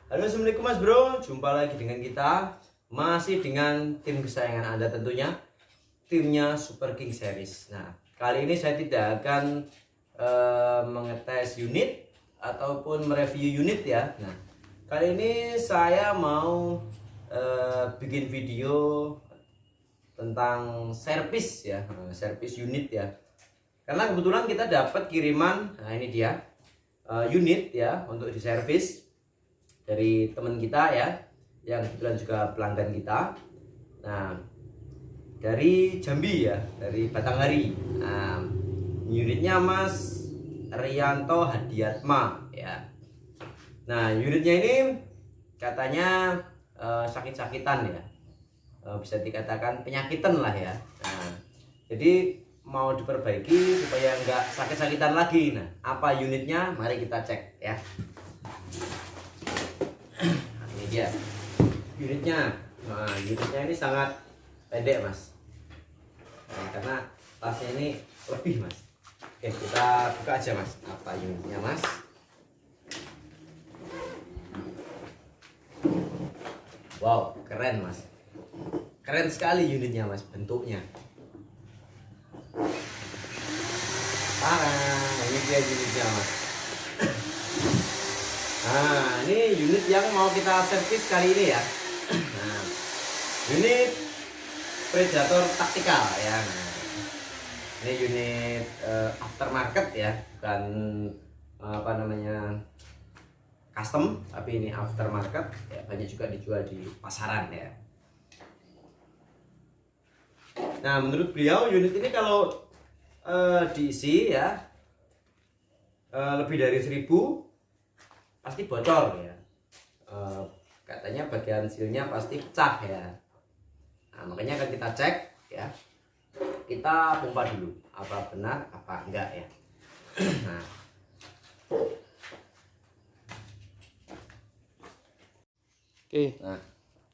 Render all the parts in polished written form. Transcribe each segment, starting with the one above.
Halo, assalamualaikum Mas Bro. Jumpa lagi dengan kita, masih dengan tim kesayangan Anda tentunya, timnya Super King Series. Nah, kali ini saya tidak akan mengetes unit ataupun mereview unit ya. Nah, kali ini saya mau bikin video tentang servis ya, servis unit ya. Karena kebetulan kita dapat kiriman, nah ini dia unit ya untuk diservis dari teman kita ya, yang kebetulan juga pelanggan kita. Nah, dari Jambi ya, dari Batanghari. Nah, unitnya Mas Rianto Hadiatma ya. Nah, unitnya ini katanya sakit-sakitan ya, bisa dikatakan penyakitan lah ya. Nah, jadi mau diperbaiki supaya nggak sakit-sakitan lagi. Nah, apa unitnya? Mari kita cek ya. Ini dia unitnya. Nah, unitnya ini sangat pendek Mas, karena tasnya ini lebih Mas. Oke, kita buka aja Mas, apa unitnya Mas. Wow, keren Mas, keren sekali unitnya Mas, bentuknya. Ini dia unitnya Mas. Nah, ini unit yang mau kita servis kali ini ya. Nah, unit Predator Tactical ya. Nah, ini unit aftermarket ya, bukan apa namanya custom, tapi ini aftermarket ya, banyak juga dijual di pasaran ya. Nah, menurut beliau unit ini kalau diisi ya lebih dari 1000 pasti bocor ya. Katanya bagian sealnya pasti pecah ya. Nah, makanya akan kita cek ya, kita pompa dulu apa benar apa enggak ya. Nah,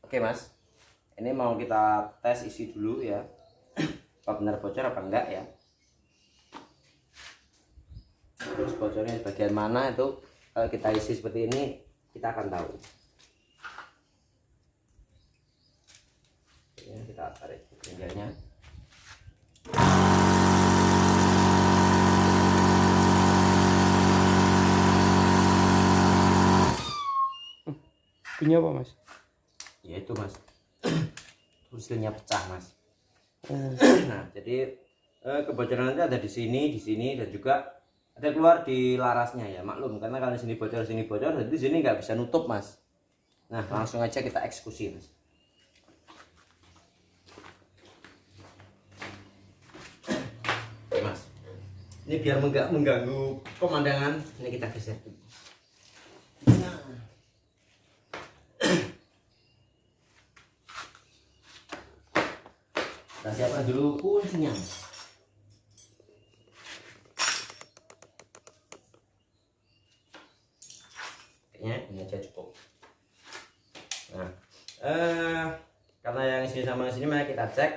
oke Mas, ini mau kita tes isi dulu ya, apa benar bocor apa enggak ya. Terus bocornya di bagian mana itu, kalau kita isi seperti ini kita akan tahu ya. Kita tarik pinggirnya. Punya apa Mas? Ya itu Mas, hasilnya pecah Mas. Nah, jadi kebocoran nanti ada di sini dan juga ada keluar di larasnya ya. Maklum, karena kalau di sini bocor jadi di sini nggak bisa nutup Mas. Nah, langsung aja kita eksekusi Mas. Oke, Mas, ini biar nggak mengganggu pemandangan, ini kita geser dulu. Kita siapkan dulu kuncinya Mas. Ini aja cukup. Nah, karena yang sini sama sini mari kita cek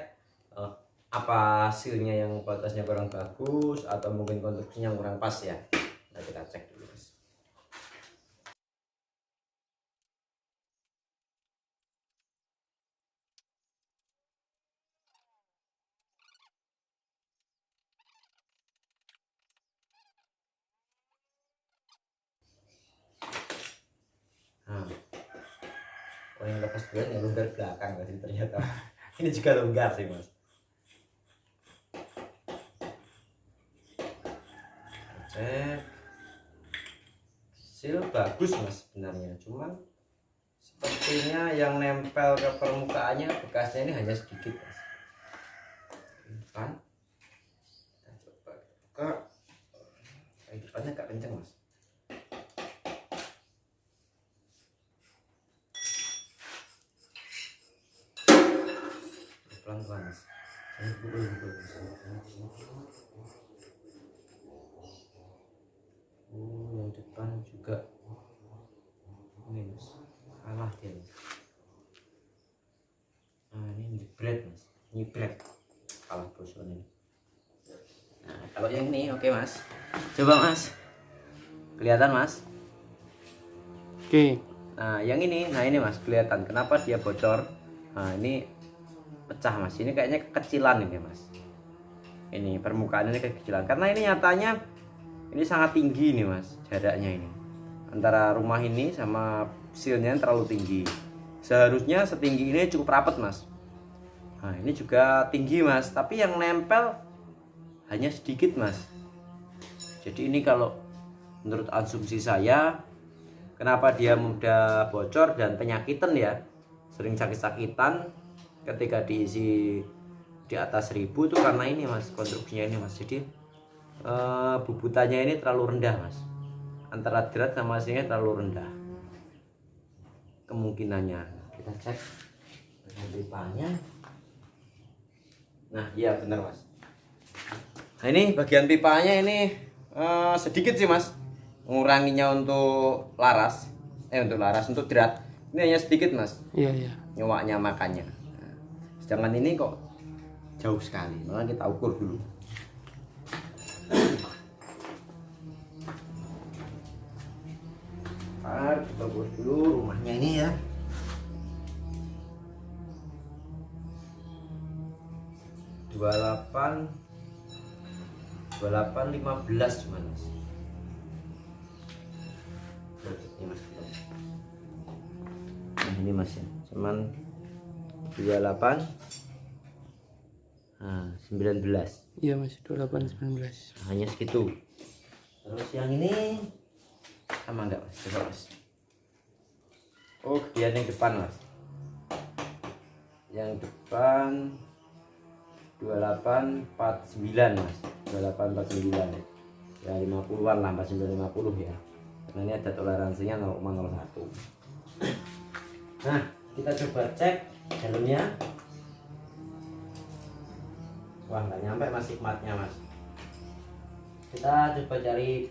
apa hasilnya, yang kualitasnya kurang bagus atau mungkin konstruksinya kurang pas ya. Nah, kita cek dulu Mas. Nah, oh yang lepas duluan yang longgar belakang tadi ternyata. Ini juga longgar sih Mas. Cek, seal bagus Mas sebenarnya, cuman sepertinya yang nempel ke permukaannya bekasnya ini hanya sedikit Mas. Kan? Kita coba buka. Kayak depannya agak kenceng Mas. Pelan-pelan Mas. Yang depan juga ini Mas, kalah dia Mas. Nah, ini nyibret Mas, nyibret, kalah boson ini. Nah, kalau yang ini oke Mas, coba Mas, kelihatan Mas. Oke. Nah yang ini, nah ini mas kelihatan kenapa dia bocor. Nah ini pecah mas, ini kayaknya kekecilan ini mas, ini permukaan ini kekecilan karena ini nyatanya ini sangat tinggi nih mas, jaraknya ini antara rumah ini sama silnya terlalu tinggi. Seharusnya setinggi ini cukup rapat mas. Nah ini juga tinggi mas, tapi yang nempel hanya sedikit mas. Jadi ini kalau menurut asumsi saya, kenapa dia mudah bocor dan penyakitan ya, sering sakit-sakitan ketika diisi di atas 1000 tuh karena ini mas, konstruksinya ini mas. Jadi bubutannya ini terlalu rendah mas, antara drat sama aslinya terlalu rendah kemungkinannya. Kita cek dengan pipanya. Nah iya benar mas. Nah ini bagian pipanya ini sedikit sih mas, menguranginya untuk laras, untuk drat ini hanya sedikit mas. Iya. Nyewaknya makannya. Nah, sedangkan ini kok jauh sekali, malah kita ukur dulu. Kita ukur dulu rumahnya ini ya. Dua delapan 15 cuman mas. Ini mas. Nah ini mas ya, cuman 28 19. Iya masih 28 19. Hanya segitu. Terus yang ini sama enggak mas? Coba mas. Oh dia yang depan mas. Yang depan 2849 mas, 2849 ya, 50-an lah, 4950 ya, karena ini ada toleransinya 0,01. Nah kita coba cek dalamnya. Wah nggak nyampe mas hikmatnya mas. Kita coba cari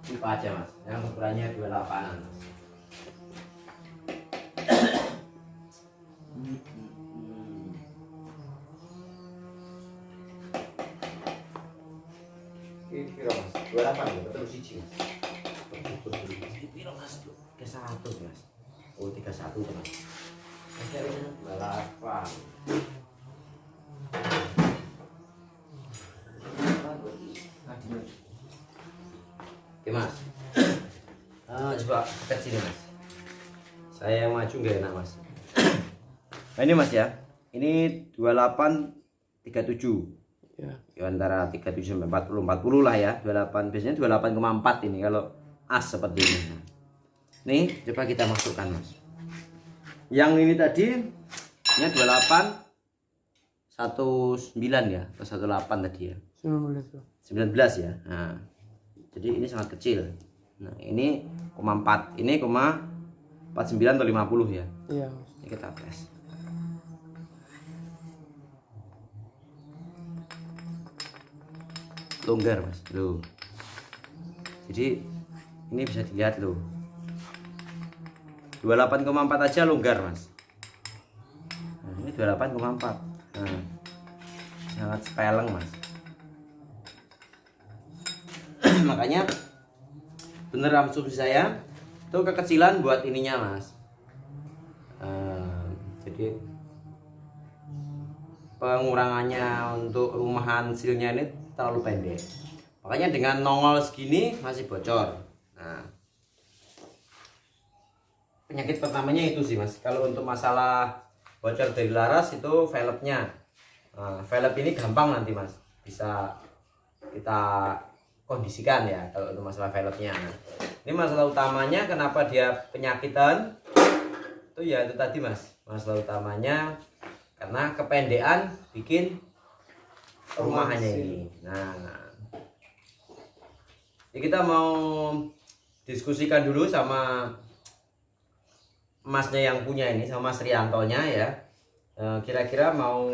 pipa aja mas, yang ukurannya 28an mas. Piro mas, 28 ya, betul siji mas. Piro mas, 31 mas. Oh 31 mas. Masih ada 28. Oke mas, coba dekat sini mas. Saya maju nggak enak mas. Nah ini mas ya, ini 2837. Ya antara 37 sampai 40 lah ya. 28 biasanya 28,4 ini kalau as seperti ini. Nih coba kita masukkan mas. Yang ini tadi ini 28 19 ya atau 18 tadi ya. 19 ya. Nah, jadi ini sangat kecil. Nah ini 0,4, ini 0,49 atau 50 ya. Iya. Ini kita tes. Longgar mas, loh. Jadi ini bisa dilihat loh. 28,4 aja longgar mas. Nah, ini 28,4. Nah, sangat sepeleng mas. Makanya bener asumsi saya itu kekecilan buat ininya mas. Jadi pengurangannya untuk rumahan silnya ini terlalu pendek, makanya dengan nongol segini masih bocor. Nah, penyakit pertamanya itu sih mas. Kalau untuk masalah bocor dari laras itu velgnya. Nah, velg ini gampang nanti mas, bisa kita kondisikan ya kalau untuk masalah velgnya. Nah, ini masalah utamanya kenapa dia penyakitan itu ya itu tadi mas, masalah utamanya karena kependekan bikin rumahannya ini. Nah, jadi kita mau diskusikan dulu sama masnya yang punya ini, sama Mas Riantonya ya. Kira-kira mau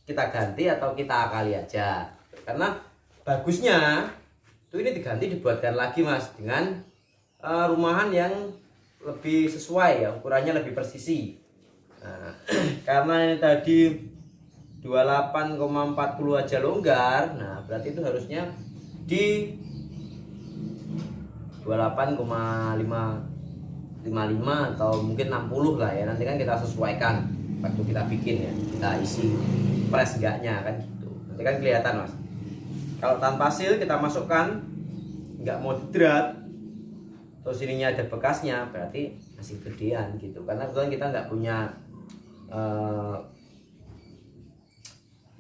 kita ganti atau kita akali aja. Karena bagusnya itu ini diganti, dibuatkan lagi mas dengan rumahan yang lebih sesuai ya, ukurannya lebih presisi. Nah, karena ini tadi 28,40 aja longgar, nah berarti itu harusnya di 58,55 atau mungkin 60 lah ya. Nanti kan kita sesuaikan waktu kita bikin ya, kita isi press enggaknya kan gitu. Nanti kan kelihatan Mas. Kalau tanpa seal kita masukkan nggak moderat, terus ininya ada bekasnya, berarti masih gedean gitu. Karena kebetulan kita nggak punya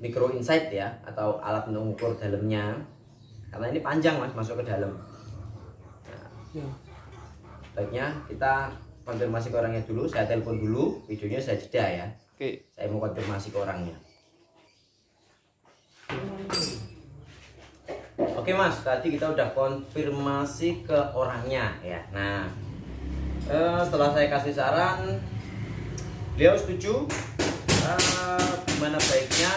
micro insight ya, atau alat mengukur dalamnya, karena ini panjang Mas masuk ke dalam. Nah, baiknya kita konfirmasi ke orangnya dulu. Saya telepon dulu, videonya saya jeda ya. Oke. Saya mau konfirmasi ke orangnya. Oke Mas, tadi kita udah konfirmasi ke orangnya ya. Nah, setelah saya kasih saran, beliau setuju. Gimana baiknya?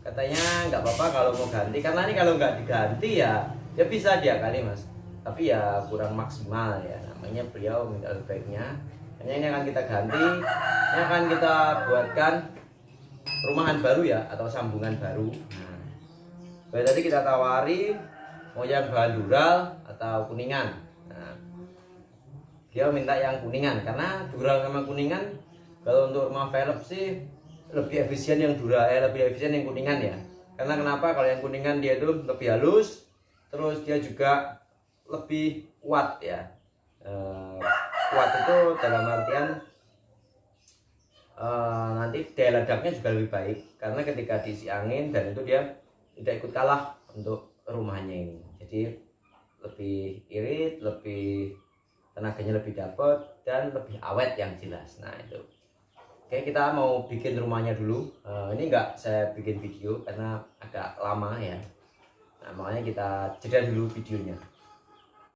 Katanya nggak apa-apa kalau mau ganti, karena ini kalau nggak diganti ya bisa dia kali Mas. Tapi ya kurang maksimal ya. Namanya beliau minta lebih baiknya. Hanya ini akan kita ganti, ini akan kita buatkan rumahan baru ya, atau sambungan baru. Nah, tadi kita tawari mau yang bahan dural atau kuningan. Nah, dia minta yang kuningan karena dural sama kuningan kalau untuk rumah velg sih lebih efisien yang dural, lebih efisien yang kuningan ya. Karena kenapa? Kalau yang kuningan dia itu lebih halus, terus dia juga lebih kuat ya. Kuat itu dalam artian nanti daya ledaknya juga lebih baik, karena ketika diisi angin dan itu dia tidak ikut kalah untuk rumahnya ini. Jadi lebih irit, lebih tenaganya lebih dapat dan lebih awet yang jelas. Nah itu. Oke, kita mau bikin rumahnya dulu. Ini enggak saya bikin video karena agak lama ya. Nah makanya kita jeda dulu videonya.